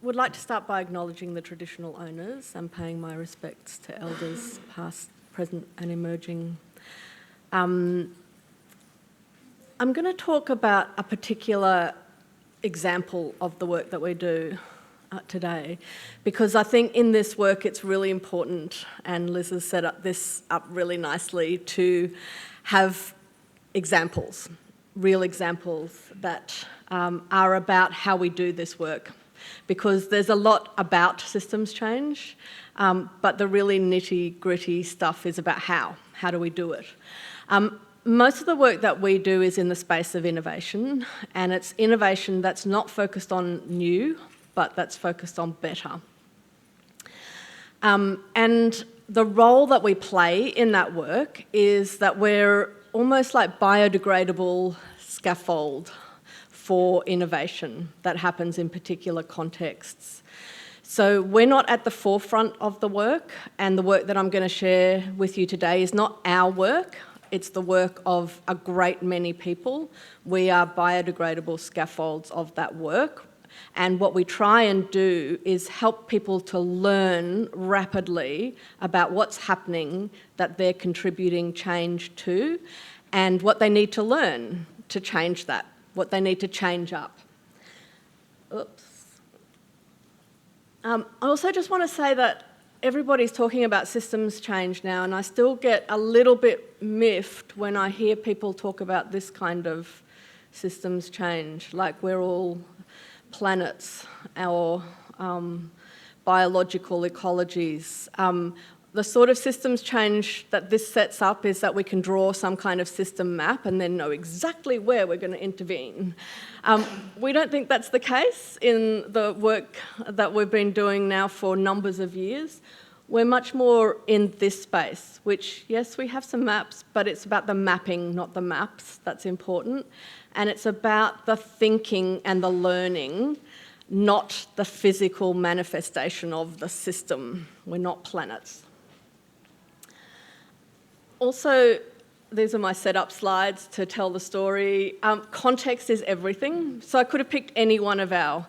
would like to start by acknowledging the traditional owners and paying my respects to elders past, present and emerging. I'm going to talk about a particular example of the work that we do today, because I think in this work it's really important, and Liz has set this up really nicely, to have examples, real examples that are about how we do this work. Because there's a lot about systems change, but the really nitty-gritty stuff is about how. How do we do it? Most of the work that we do is in the space of innovation, and it's innovation that's not focused on new, but that's focused on better. And the role that we play in that work is that we're almost like biodegradable scaffold for innovation that happens in particular contexts. So we're not at the forefront of the work, and the work that I'm going to share with you today is not our work, it's the work of a great many people. We are biodegradable scaffolds of that work, and what we try and do is help people to learn rapidly about what's happening that they're contributing change to, and what they need to learn to change that, what they need to change up. Oops. I also just want to say that everybody's talking about systems change now, and I still get a little bit miffed when I hear people talk about this kind of systems change, like we're all planets or biological ecologies. The sort of systems change that this sets up is that we can draw some kind of system map and then know exactly where we're going to intervene. We don't think that's the case in the work that we've been doing now for numbers of years. We're much more in this space, which, yes, we have some maps, but it's about the mapping, not the maps, that's important. And it's about the thinking and the learning, not the physical manifestation of the system. We're not planets. Also, these are my setup slides to tell the story. Context is everything. So I could have picked any one of our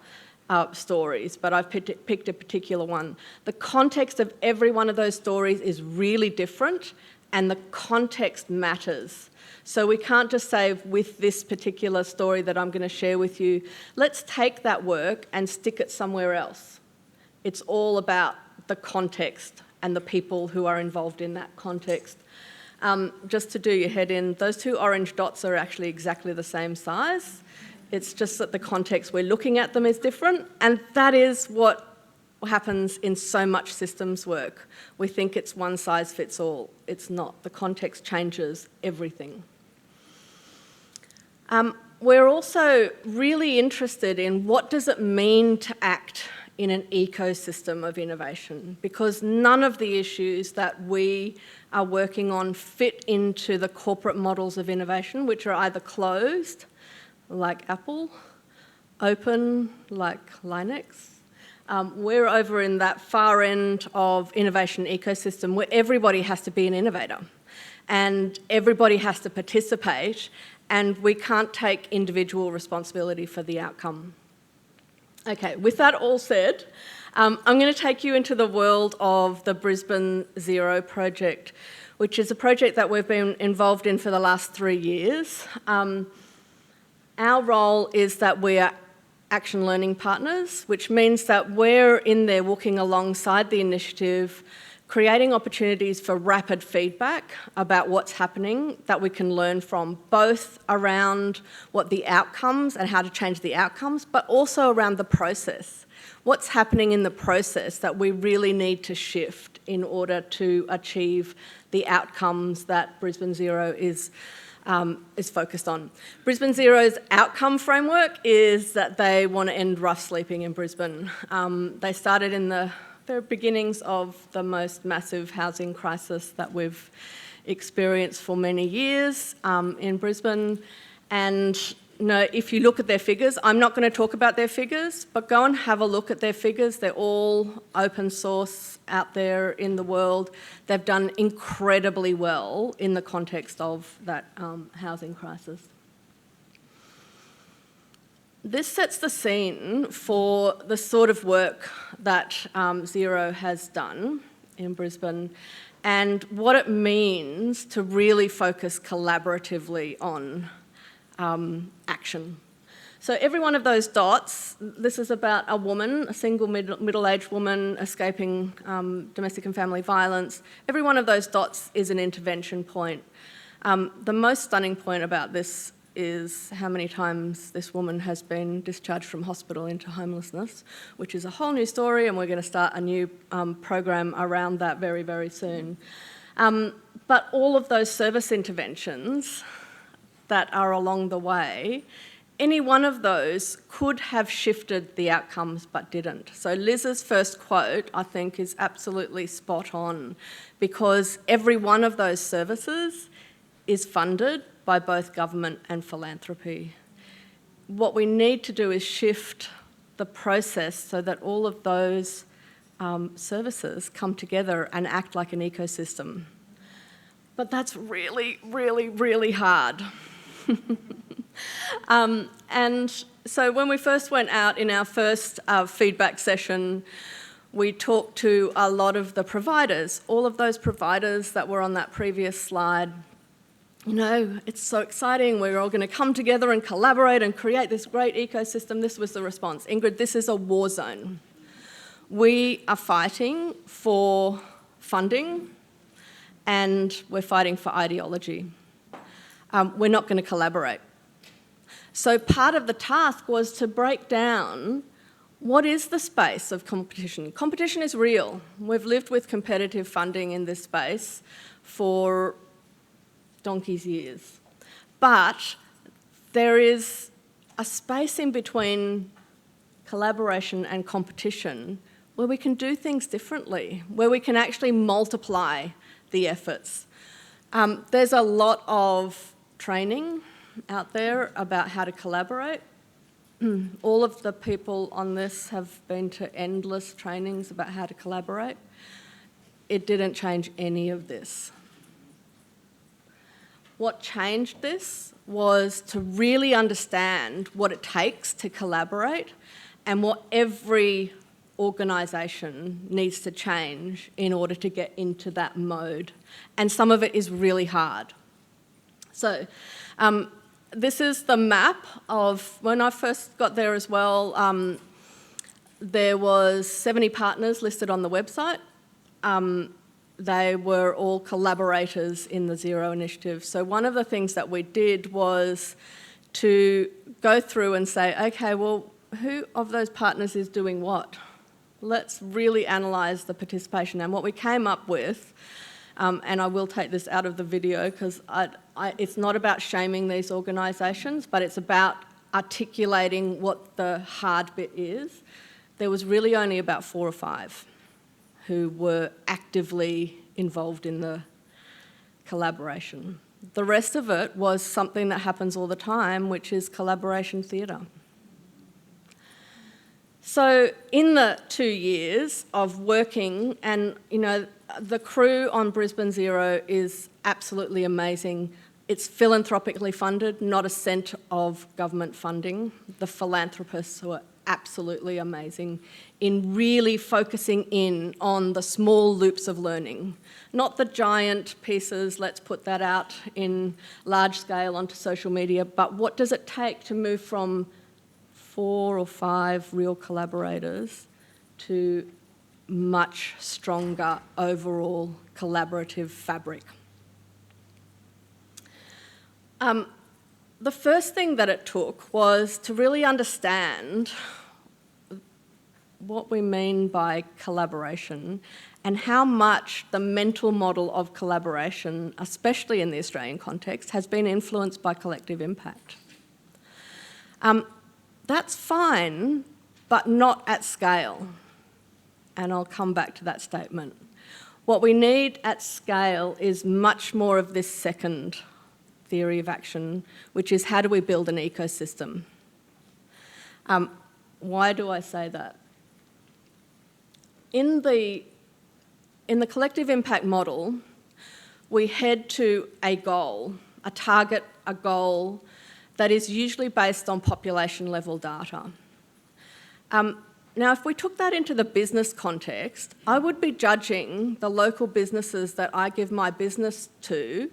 stories, but I've picked a particular one. The context of every one of those stories is really different, and the context matters. So we can't just say, with this particular story that I'm going to share with you, let's take that work and stick it somewhere else. It's all about the context and the people who are involved in that context. Just to do your head in, those two orange dots are actually exactly the same size. It's just that the context we're looking at them is different, and that is what happens in so much systems work. We think it's one size fits all. It's not. The context changes everything. We're also really interested in what does it mean to act in an ecosystem of innovation, because none of the issues that we are working on fit into the corporate models of innovation, which are either closed, like Apple, open, like Linux. We're over in that far end of innovation ecosystem where everybody has to be an innovator and everybody has to participate, and we can't take individual responsibility for the outcome. Okay, with that all said, I'm going to take you into the world of the Brisbane Zero project, which is a project that we've been involved in for the last 3 years. Our role is that we are action learning partners, which means that we're in there walking alongside the initiative, creating opportunities for rapid feedback about what's happening that we can learn from, both around what the outcomes and how to change the outcomes, but also around the process. What's happening in the process that we really need to shift in order to achieve the outcomes that Brisbane Zero is focused on. Brisbane Zero's outcome framework is that they want to end rough sleeping in Brisbane. They started in the very beginnings of the most massive housing crisis that we've experienced for many years in Brisbane. And if you look at their figures, I'm not going to talk about their figures, but go and have a look at their figures. They're all open source out there in the world. They've done incredibly well in the context of that housing crisis. This sets the scene for the sort of work that Xero has done in Brisbane and what it means to really focus collaboratively on action. So every one of those dots, this is about a woman, a single middle-aged woman escaping domestic and family violence. Every one of those dots is an intervention point. The most stunning point about this is how many times this woman has been discharged from hospital into homelessness, which is a whole new story, and we're going to start a new program around that very, very soon. But all of those service interventions that are along the way, any one of those could have shifted the outcomes but didn't. So Liz's first quote, I think, is absolutely spot on, because every one of those services is funded by both government and philanthropy. What we need to do is shift the process so that all of those services come together and act like an ecosystem. But that's really, really, really hard. And so when we first went out in our first feedback session, we talked to a lot of the providers, all of those providers that were on that previous slide. You know, it's so exciting, we're all going to come together and collaborate and create this great ecosystem. This was the response. Ingrid, this is a war zone. We are fighting for funding and we're fighting for ideology. We're not going to collaborate. So part of the task was to break down what is the space of competition. Competition is real. We've lived with competitive funding in this space for donkey's years. But there is a space in between collaboration and competition where we can do things differently, where we can actually multiply the efforts. There's a lot of training out there about how to collaborate. All of the people on this have been to endless trainings about how to collaborate. It didn't change any of this. What changed this was to really understand what it takes to collaborate and what every organisation needs to change in order to get into that mode. And some of it is really hard. So this is the map of when I first got there as well. There was 70 partners listed on the website. They were all collaborators in the Xero initiative. So one of the things that we did was to go through and say, okay, well, who of those partners is doing what? Let's really analyse the participation. And what we came up with, and I will take this out of the video because it's not about shaming these organisations, but it's about articulating what the hard bit is. There was really only about 4 or 5 who were actively involved in the collaboration. The rest of it was something that happens all the time, which is collaboration theatre. So in the 2 years of working, and you know, the crew on Brisbane Xero is absolutely amazing. It's philanthropically funded, not a cent of government funding. The philanthropists who are absolutely amazing in really focusing in on the small loops of learning, not the giant pieces, let's put that out in large scale onto social media, but what does it take to move from 4 or 5 real collaborators to much stronger overall collaborative fabric. The first thing that it took was to really understand what we mean by collaboration and how much the mental model of collaboration, especially in the Australian context, has been influenced by collective impact. That's fine, but not at scale. And I'll come back to that statement. What we need at scale is much more of this second theory of action, which is how do we build an ecosystem? Why do I say that? In the collective impact model, we head to a goal, a target, a goal, that is usually based on population level data. Now, if we took that into the business context, I would be judging the local businesses that I give my business to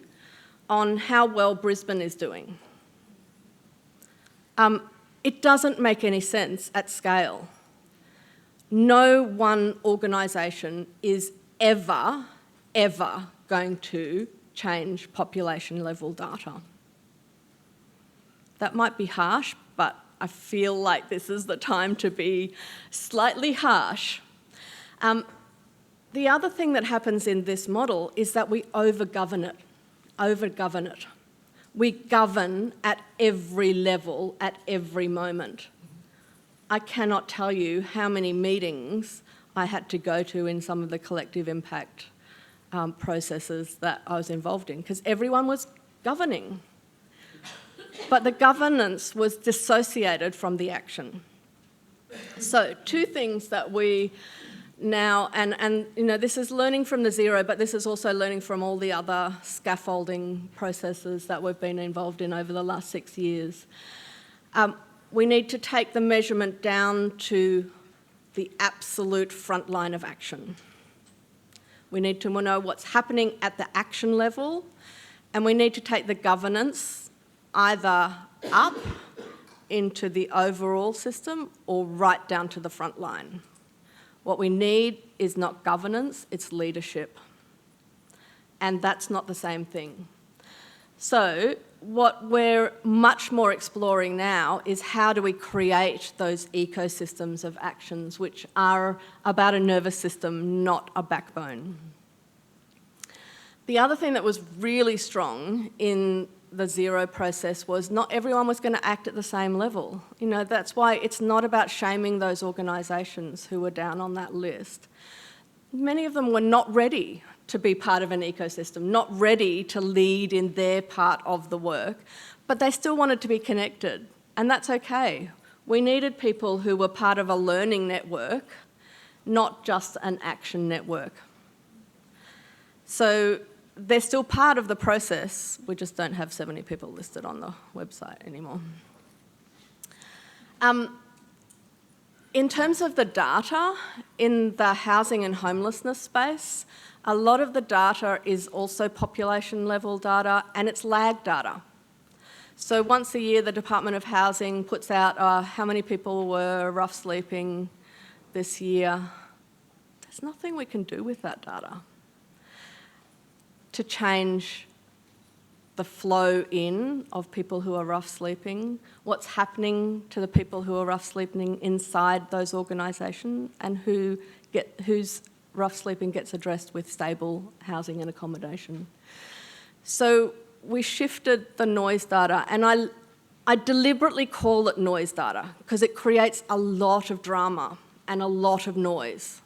on how well Brisbane is doing. It doesn't make any sense at scale. No one organisation is ever going to change population level data. That might be harsh, but I feel like this is the time to be slightly harsh. The other thing that happens in this model is that we over-govern it. We govern at every level, at every moment. I cannot tell you how many meetings I had to go to in some of the collective impact processes that I was involved in, because everyone was governing. But the governance was dissociated from the action. So two things that we now, and you know, this is learning from the zero, but this is also learning from all the other scaffolding processes that we've been involved in over the last 6 years. We need to take the measurement down to the absolute front line of action. We need to know what's happening at the action level, and we need to take the governance either up into the overall system or right down to the front line. What we need is not governance, it's leadership. And that's not the same thing. So what we're much more exploring now is how do we create those ecosystems of actions which are about a nervous system, not a backbone. The other thing that was really strong in the zero process was not everyone was going to act at the same level. You know, that's why it's not about shaming those organisations who were down on that list. Many of them were not ready to be part of an ecosystem, not ready to lead in their part of the work, but they still wanted to be connected, and that's okay. We needed people who were part of a learning network, not just an action network. So they're still part of the process, we just don't have 70 people listed on the website anymore. In terms of the data, in the housing and homelessness space, a lot of the data is also population level data, and it's lag data. So once a year, the Department of Housing puts out how many people were rough sleeping this year. There's nothing we can do with that data to change the flow in of people who are rough sleeping, what's happening to the people who are rough sleeping inside those organisations, and whose rough sleeping gets addressed with stable housing and accommodation. So we shifted the noise data, and I deliberately call it noise data because it creates a lot of drama and a lot of noise.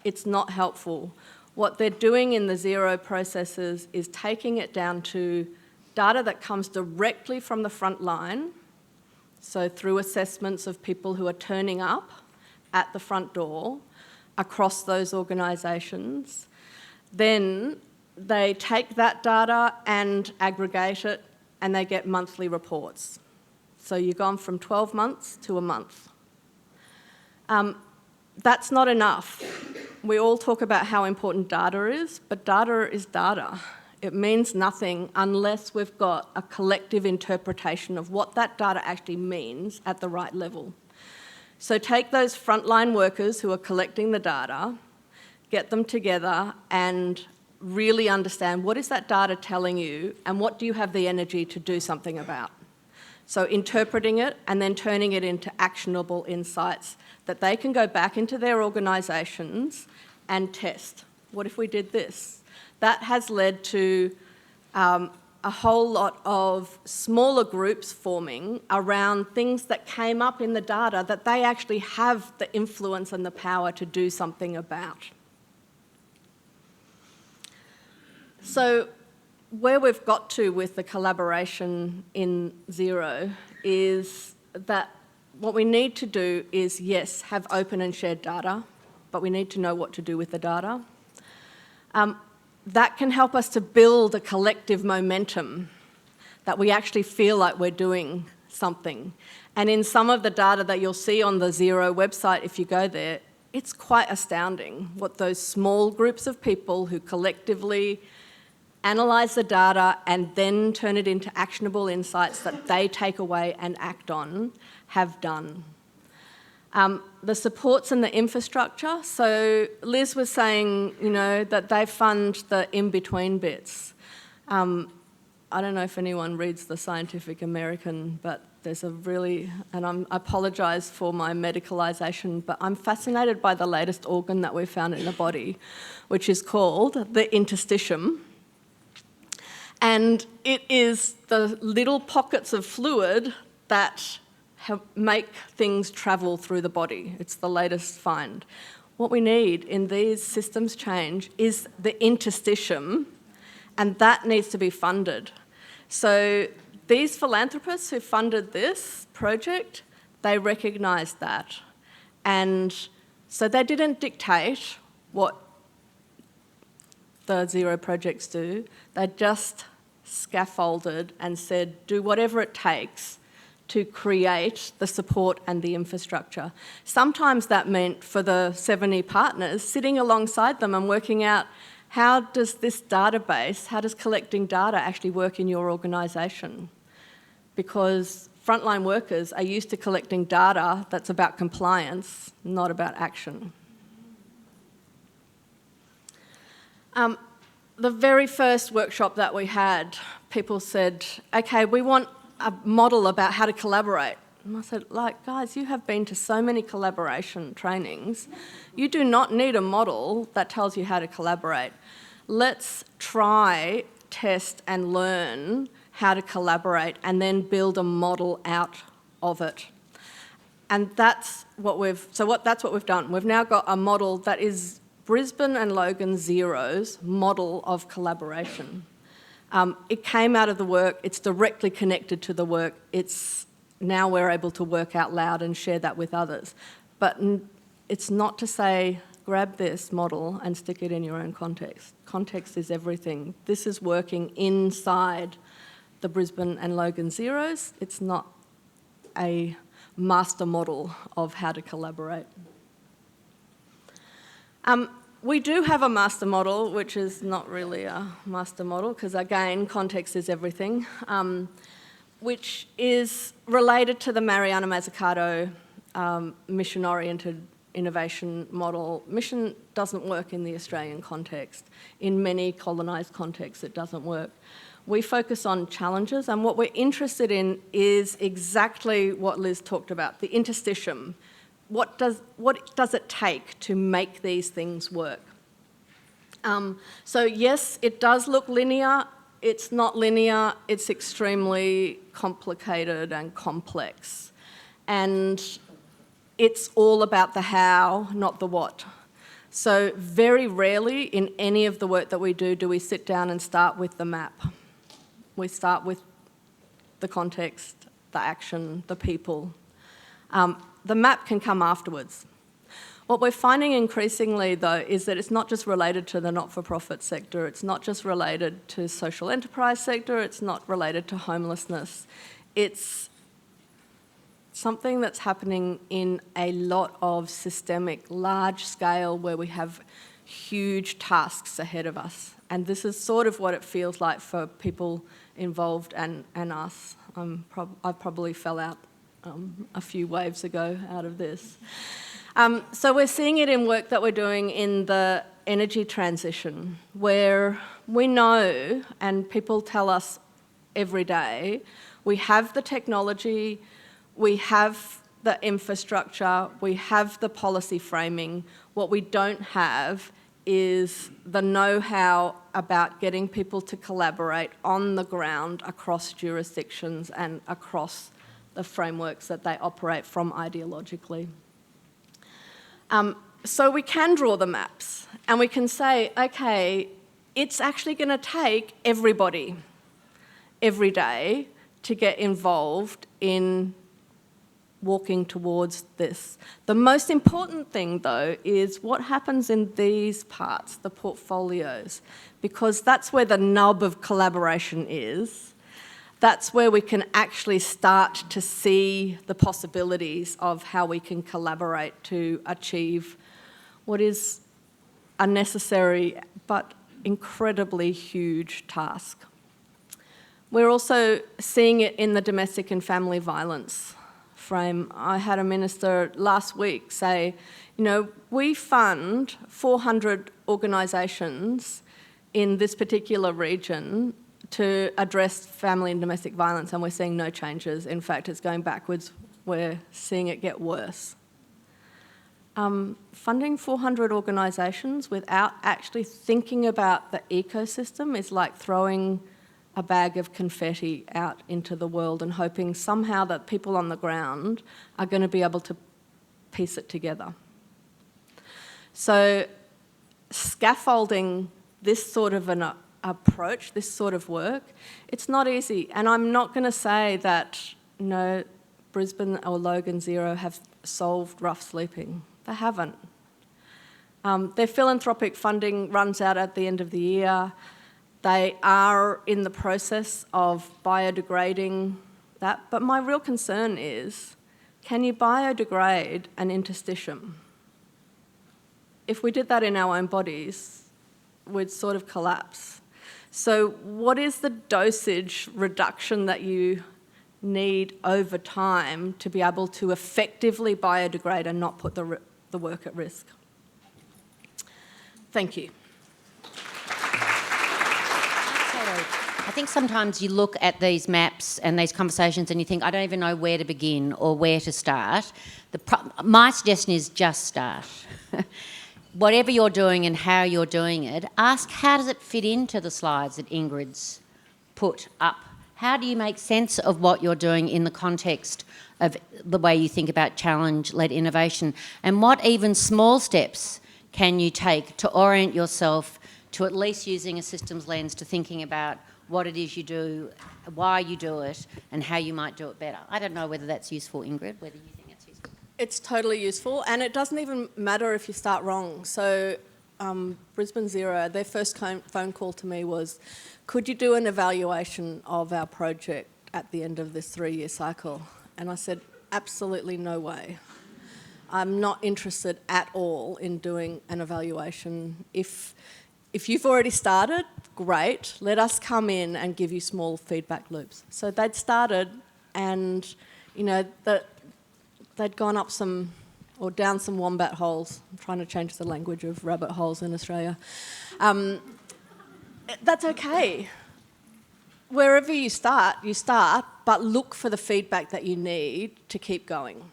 It's not helpful. What they're doing in the zero processes is taking it down to data that comes directly from the front line, so through assessments of people who are turning up at the front door across those organisations. Then they take that data and aggregate it, and they get monthly reports. So you've gone from 12 months to a month. That's not enough. We all talk about how important data is, but data is data. It means nothing unless we've got a collective interpretation of what that data actually means at the right level. So take those frontline workers who are collecting the data, get them together and really understand what is that data telling you and what do you have the energy to do something about. So interpreting it and then turning it into actionable insights that they can go back into their organisations and test. What if we did this? That has led to a whole lot of smaller groups forming around things that came up in the data that they actually have the influence and the power to do something about. So where we've got to with the collaboration in Zero is that what we need to do is, yes, have open and shared data, but we need to know what to do with the data. That can help us to build a collective momentum that we actually feel like we're doing something. And in some of the data that you'll see on the Xero website, if you go there, it's quite astounding what those small groups of people who collectively analyse the data and then turn it into actionable insights that they take away and act on have done. The supports and the infrastructure. So Liz was saying, that they fund the in-between bits. I don't know if anyone reads the Scientific American, but there's a really, and I apologise for my medicalisation, but I'm fascinated by the latest organ that we found in the body, which is called the interstitium. And it is the little pockets of fluid that make things travel through the body. It's the latest find. What we need in these systems change is the interstitium, and that needs to be funded. So these philanthropists who funded this project, they recognised that. And so they didn't dictate what the Xero projects do. They just scaffolded and said, do whatever it takes to create the support and the infrastructure. Sometimes that meant for the 70 partners sitting alongside them and working out, how does this database, how does collecting data actually work in your organisation? Because frontline workers are used to collecting data that's about compliance, not about action. The very first workshop that we had, people said, okay, we want a model about how to collaborate. And I said, guys, you have been to so many collaboration trainings. You do not need a model that tells you how to collaborate. Let's try, test and learn how to collaborate and then build a model out of it. And that's what we've done. We've now got a model that is Brisbane and Logan Xero's model of collaboration. It came out of the work, it's directly connected to the work, now we're able to work out loud and share that with others. But it's not to say, grab this model and stick it in your own context. Context is everything. This is working inside the Brisbane and Logan Xeros. It's not a master model of how to collaborate. We do have a master model, which is not really a master model, because again, context is everything, which is related to the Mariana Mazzucato mission-oriented innovation model. Mission doesn't work in the Australian context. In many colonised contexts, it doesn't work. We focus on challenges, and what we're interested in is exactly what Liz talked about, the interstitium. What does it take to make these things work? So yes, it does look linear. It's not linear. It's extremely complicated and complex. And it's all about the how, not the what. So very rarely in any of the work that we do we sit down and start with the map. We start with the context, the action, the people. The map can come afterwards. What we're finding increasingly, though, is that it's not just related to the not-for-profit sector, it's not just related to social enterprise sector, it's not related to homelessness. It's something that's happening in a lot of systemic, large scale, where we have huge tasks ahead of us. And this is sort of what it feels like for people involved and us. I probably fell out a few waves ago out of this. So we're seeing it in work that we're doing in the energy transition, where we know, and people tell us every day, we have the technology, we have the infrastructure, we have the policy framing. What we don't have is the know-how about getting people to collaborate on the ground across jurisdictions and across the frameworks that they operate from ideologically. So we can draw the maps and we can say, okay, it's actually going to take everybody every day to get involved in walking towards this. The most important thing, though, is what happens in these parts, the portfolios, because that's where the nub of collaboration is. that's where we can actually start to see the possibilities of how we can collaborate to achieve what is a necessary but incredibly huge task. We're also seeing it in the domestic and family violence frame. I had a minister last week say, we fund 400 organisations in this particular region to address family and domestic violence, and we're seeing no changes. In fact, it's going backwards. We're seeing it get worse. Funding 400 organisations without actually thinking about the ecosystem is like throwing a bag of confetti out into the world and hoping somehow that people on the ground are going to be able to piece it together. So scaffolding this sort of an approach, this sort of work, it's not easy. And I'm not going to say that, Brisbane or Logan Zero have solved rough sleeping. They haven't. Their philanthropic funding runs out at the end of the year. They are in the process of biodegrading that. But my real concern is, can you biodegrade an interstitium? If we did that in our own bodies, we'd sort of collapse. So what is the dosage reduction that you need over time to be able to effectively biodegrade and not put the work at risk? Thank you. I think sometimes you look at these maps and these conversations and you think, I don't even know where to begin or where to start. My suggestion is just start. Whatever you're doing and how you're doing it, ask how does it fit into the slides that Ingrid's put up? How do you make sense of what you're doing in the context of the way you think about challenge-led innovation? And what even small steps can you take to orient yourself to at least using a systems lens to thinking about what it is you do, why you do it, and how you might do it better? I don't know whether that's useful, Ingrid, whether you think it's useful. It's totally useful, and it doesn't even matter if you start wrong. So Brisbane Zero, their first phone call to me was, could you do an evaluation of our project at the end of this 3-year cycle? And I said, absolutely no way. I'm not interested at all in doing an evaluation. If you've already started, great, let us come in and give you small feedback loops. So they'd started and, they'd gone up down some wombat holes. I'm trying to change the language of rabbit holes in Australia. That's okay. Wherever you start, but look for the feedback that you need to keep going.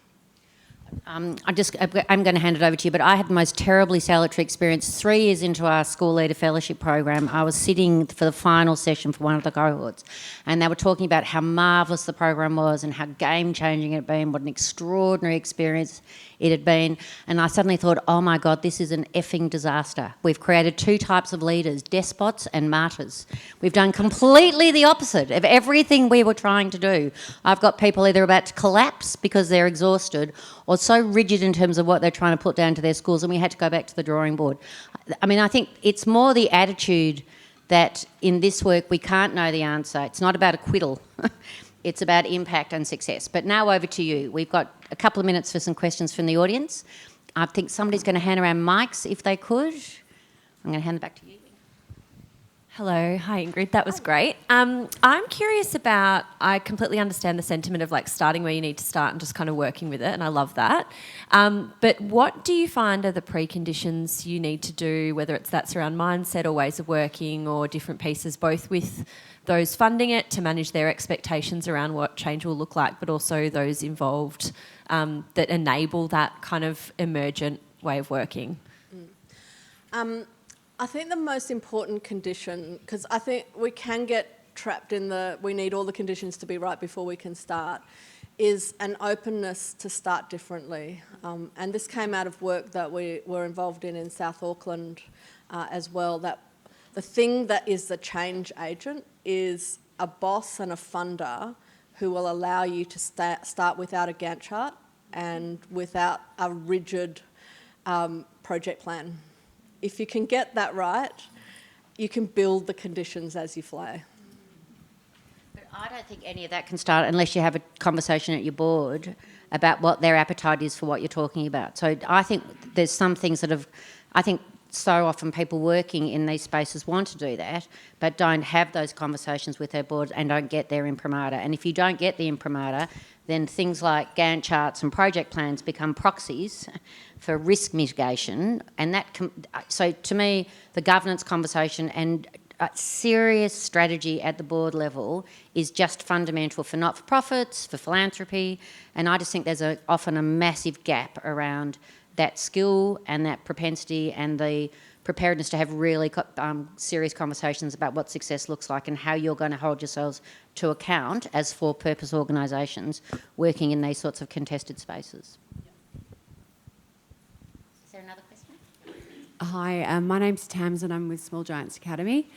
I'm going to hand it over to you, but I had the most terribly salutary experience. 3 years into our school leader fellowship program, I was sitting for the final session for one of the cohorts, and they were talking about how marvellous the program was and how game-changing it had been, what an extraordinary experience it had been. And I suddenly thought, oh my God, this is an effing disaster. We've created 2 types of leaders, despots and martyrs. We've done completely the opposite of everything we were trying to do. I've got people either about to collapse because they're exhausted or so rigid in terms of what they're trying to put down to their schools, and we had to go back to the drawing board. I mean, I think it's more the attitude that in this work we can't know the answer. It's not about acquittal. It's about impact and success. But now over to you. We've got a couple of minutes for some questions from the audience. I think somebody's going to hand around mics if they could. I'm going to hand it back to you. Hello. Hi, Ingrid. That was great. I'm curious about, I completely understand the sentiment of starting where you need to start and just kind of working with it, and I love that. But what do you find are the preconditions you need to do, whether that's around mindset or ways of working or different pieces, both with those funding it to manage their expectations around what change will look like, but also those involved that enable that kind of emergent way of working? I think the most important condition, because I think we can get trapped in we need all the conditions to be right before we can start, is an openness to start differently. And this came out of work that we were involved in South Auckland as well, that the thing that is the change agent is a boss and a funder who will allow you to start without a Gantt chart and without a rigid project plan. If you can get that right, you can build the conditions as you fly. I don't think any of that can start unless you have a conversation at your board about what their appetite is for what you're talking about. So I think there's some things I think so often people working in these spaces want to do that, but don't have those conversations with their board and don't get their imprimatur. And if you don't get the imprimatur, then things like Gantt charts and project plans become proxies for risk mitigation. And so to me, the governance conversation and serious strategy at the board level is just fundamental for not-for-profits, for philanthropy, and I just think there's often a massive gap around that skill and that propensity and the preparedness to have really serious conversations about what success looks like and how you're going to hold yourselves to account as for-purpose organisations working in these sorts of contested spaces. Is there another question? Hi, my name's Tams and I'm with Small Giants Academy.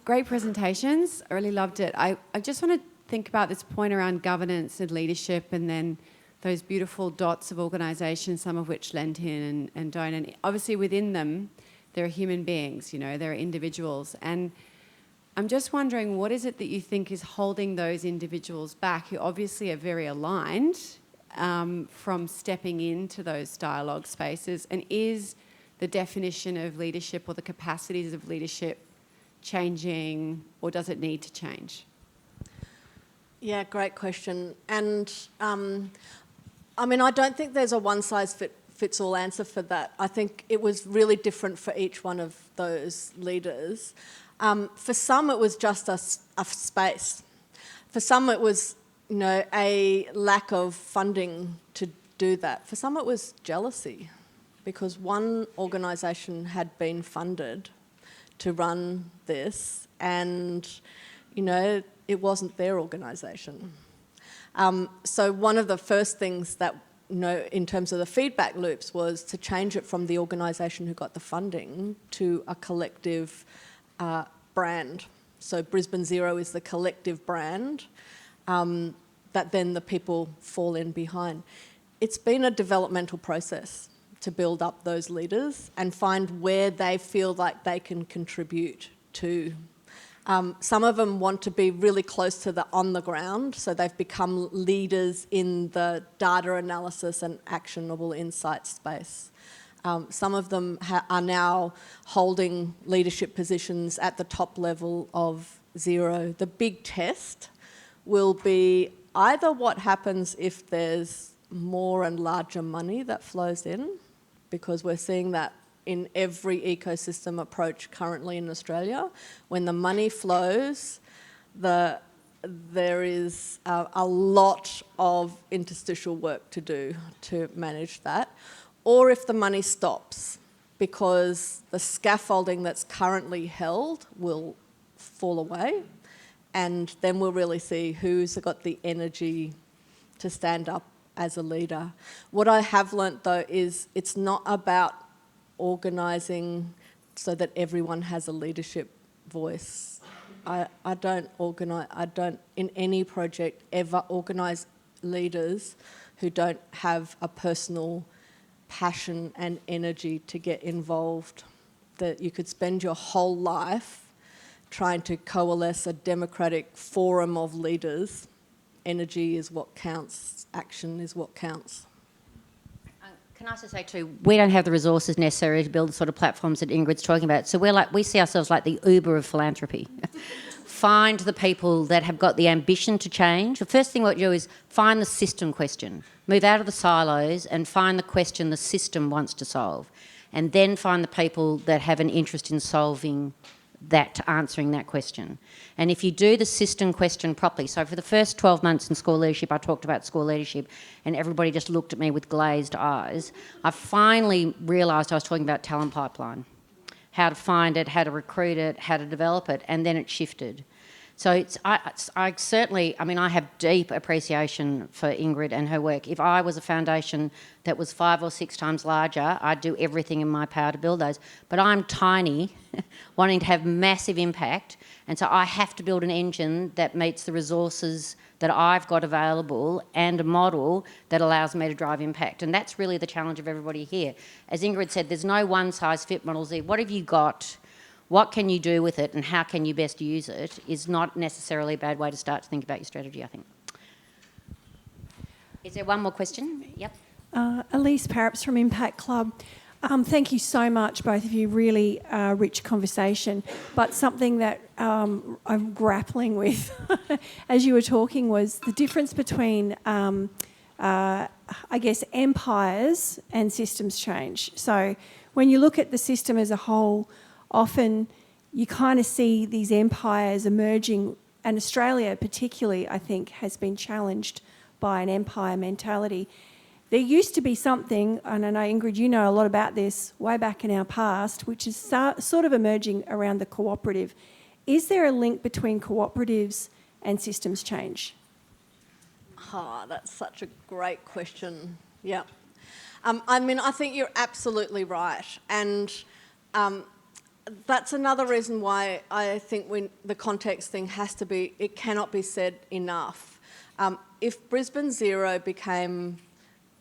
Great presentations, I really loved it. I just want to think about this point around governance and leadership and then those beautiful dots of organisations, some of which lent in and don't. And obviously within them, there are human beings, there are individuals. And I'm just wondering, what is it that you think is holding those individuals back who obviously are very aligned from stepping into those dialogue spaces? And is the definition of leadership or the capacities of leadership changing, or does it need to change? Yeah, great question. And I don't think there's a one-size-fits-all answer for that. I think it was really different for each one of those leaders. For some, it was just a space. For some, it was, a lack of funding to do that. For some, it was jealousy, because one organisation had been funded to run this, and, it wasn't their organisation. So one of the first things that, in terms of the feedback loops, was to change it from the organisation who got the funding to a collective brand. So Brisbane Zero is the collective brand that then the people fall in behind. It's been a developmental process to build up those leaders and find where they feel like they can contribute to. Some of them want to be really close to the on the ground, so they've become leaders in the data analysis and actionable insight space. Some of them are now holding leadership positions at the top level of Zero. The big test will be either what happens if there's more and larger money that flows in, because we're seeing that in every ecosystem approach currently in Australia. When the money flows, there is a lot of interstitial work to do to manage that. Or if the money stops, because the scaffolding that's currently held will fall away, and then we'll really see who's got the energy to stand up as a leader. What I have learnt, though, is it's not about organising so that everyone has a leadership voice. I don't in any project ever organise leaders who don't have a personal passion and energy to get involved. That you could spend your whole life trying to coalesce a democratic forum of leaders. Energy is what counts, action is what counts. Can I also say too, we don't have the resources necessary to build the sort of platforms that Ingrid's talking about. So we see ourselves like the Uber of philanthropy. Find the people that have got the ambition to change. The first thing what you do is find the system question. Move out of the silos and find the question the system wants to solve. And then find the people that have an interest in solving that, answering that question. And if you do the system question properly, so for the first 12 months in school leadership, I talked about school leadership and everybody just looked at me with glazed eyes. I finally realised I was talking about talent pipeline, how to find it, how to recruit it, how to develop it, and then it shifted. So I certainly, I have deep appreciation for Ingrid and her work. If I was a foundation that was 5 or 6 times larger, I'd do everything in my power to build those. But I'm tiny, wanting to have massive impact, and so I have to build an engine that meets the resources that I've got available and a model that allows me to drive impact. And that's really the challenge of everybody here. As Ingrid said, there's no one-size-fit models there. What have you got? what can you do with it and how can you best use it is not necessarily a bad way to start to think about your strategy, I think. Is there one more question? Yep. Elise Paraps from Impact Club. Thank you so much, both of you. Really rich conversation. But something that I'm grappling with as you were talking was the difference between, I guess, empires and systems change. So when you look at the system as a whole, often you kind of see these empires emerging, and Australia particularly, I think, has been challenged by an empire mentality. There used to be something, and I know, Ingrid, you know a lot about this, way back in our past, which is sort of emerging around the cooperative. Is there a link between cooperatives and systems change? Oh, that's such a great question. Yeah. I think you're absolutely right. And that's another reason why I think the context thing it cannot be said enough. If Brisbane Zero became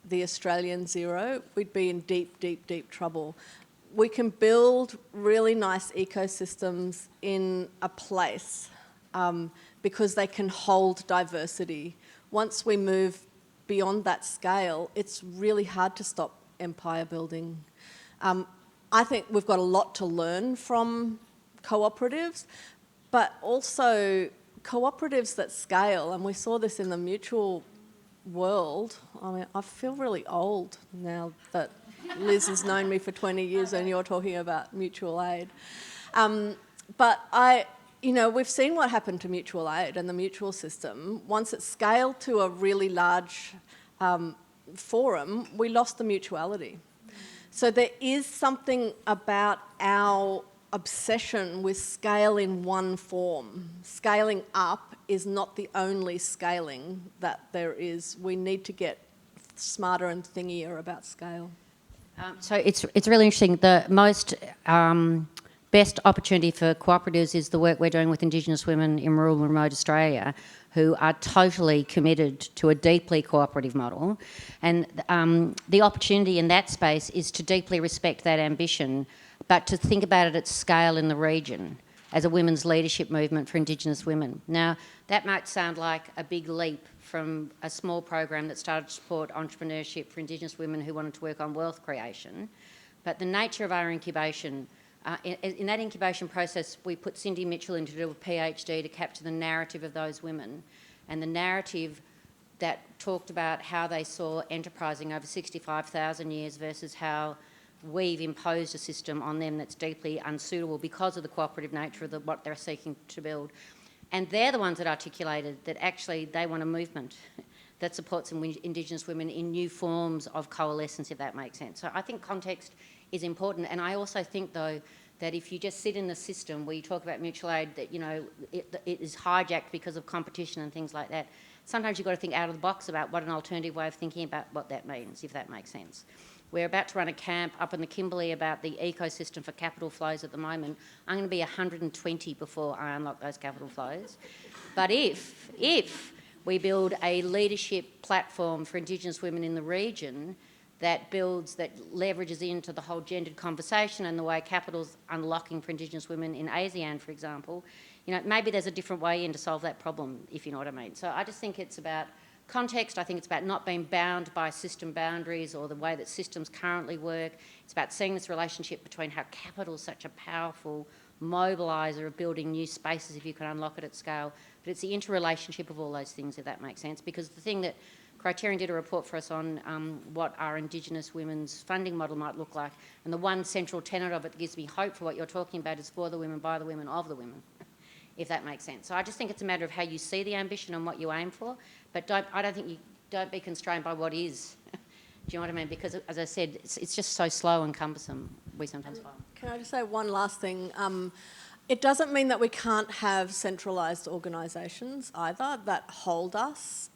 the Australian Zero, we'd be in deep, deep, deep trouble. We can build really nice ecosystems in a place because they can hold diversity. Once we move beyond that scale, it's really hard to stop empire building. I think we've got a lot to learn from cooperatives, but also cooperatives that scale, and we saw this in the mutual world. I mean, I feel really old now that Liz has known me for 20 years and you're talking about mutual aid. But we've seen what happened to mutual aid and the mutual system. Once it scaled to a really large forum, we lost the mutuality. So there is something about our obsession with scale in one form. Scaling up is not the only scaling that there is. We need to get smarter and thingier about scale. So it's really interesting. The most best opportunity for cooperatives is the work we're doing with Indigenous women in rural and remote Australia, who are totally committed to a deeply cooperative model. And the opportunity in that space is to deeply respect that ambition, but to think about it at scale in the region as a women's leadership movement for Indigenous women. Now, that might sound like a big leap from a small program that started to support entrepreneurship for Indigenous women who wanted to work on wealth creation, but the nature of our incubation, in that incubation process, we put Cindy Mitchell in to do a PhD to capture the narrative of those women, and the narrative that talked about how they saw enterprising over 65,000 years versus how we've imposed a system on them that's deeply unsuitable because of the cooperative nature of what they're seeking to build. And they're the ones that articulated that actually they want a movement that supports Indigenous women in new forms of coalescence, if that makes sense. So I think context is important. And I also think, though, that if you just sit in the system where you talk about mutual aid, that, it is hijacked because of competition and things like that, sometimes you've got to think out of the box about what an alternative way of thinking about what that means, if that makes sense. We're about to run a camp up in the Kimberley about the ecosystem for capital flows at the moment. I'm going to be 120 before I unlock those capital flows. But if we build a leadership platform for Indigenous women in the region that leverages into the whole gendered conversation and the way capital's unlocking for Indigenous women in ASEAN, for example, maybe there's a different way in to solve that problem, if you know what I mean. So I just think it's about context. I think it's about not being bound by system boundaries or the way that systems currently work. It's about seeing this relationship between how capital is such a powerful mobiliser of building new spaces if you can unlock it at scale. But it's the interrelationship of all those things, if that makes sense. Because the thing that Criterion did a report for us on what our Indigenous women's funding model might look like, and the one central tenet of it that gives me hope for what you're talking about is for the women, by the women, of the women, if that makes sense. So I just think it's a matter of how you see the ambition and what you aim for, but don't be constrained by what is. Do you know what I mean? Because, as I said, it's just so slow and cumbersome, we sometimes find. Can I just say one last thing? It doesn't mean that we can't have centralised organisations either that hold us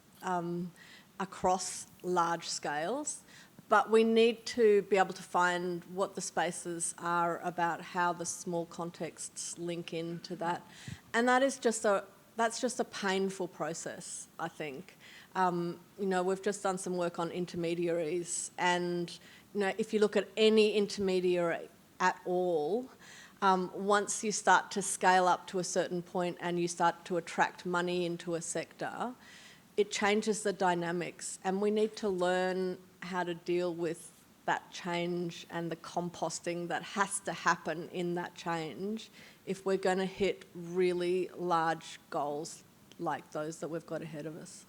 across large scales, but we need to be able to find what the spaces are about how the small contexts link into that. And that's just a painful process, I think. We've just done some work on intermediaries, and if you look at any intermediary at all, once you start to scale up to a certain point and you start to attract money into a sector, it changes the dynamics, and we need to learn how to deal with that change and the composting that has to happen in that change if we're going to hit really large goals like those that we've got ahead of us.